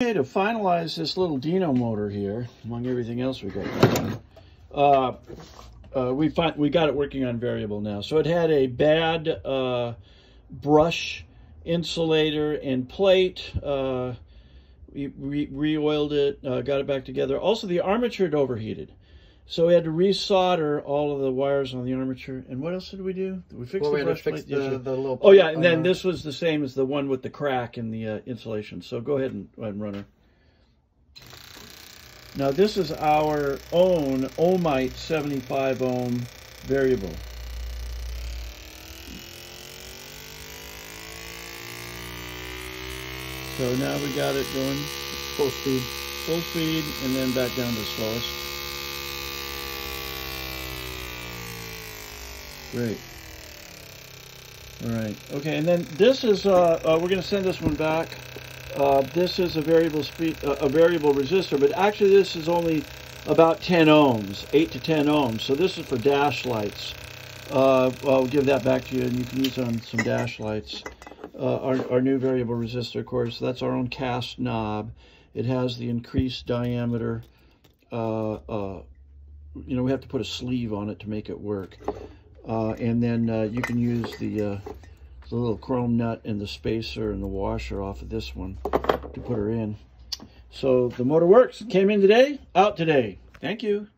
Okay, to finalize this little Dino motor here, among everything else we got going, we got it working on variable now. So it had a bad brush insulator and plate. We re-oiled it, got it back together. Also, the armature had overheated. So we had to re-solder all of the wires on the armature. And what else did we do? We fixed the brush plate. The little. Oh yeah, and then this was the same as the one with the crack in the insulation. So go ahead and run her. Now this is our own ohmite 75 ohm variable. So now we got it going Full speed. Full speed, and then back down to slowest. Great. All right. Okay, and then this is we're going to send this one back. This is a variable speed, a variable resistor, but actually this is only about 10 ohms, 8 to 10 ohms. So this is for dash lights. I'll give that back to you, and you can use it on some dash lights. Our new variable resistor, of course, that's our own cast knob. It has the increased diameter. You know, we have to put a sleeve on it to make it work. And then you can use the little chrome nut and the spacer and the washer off of this one to put her in. So the motor works. Came in today, out today. Thank you.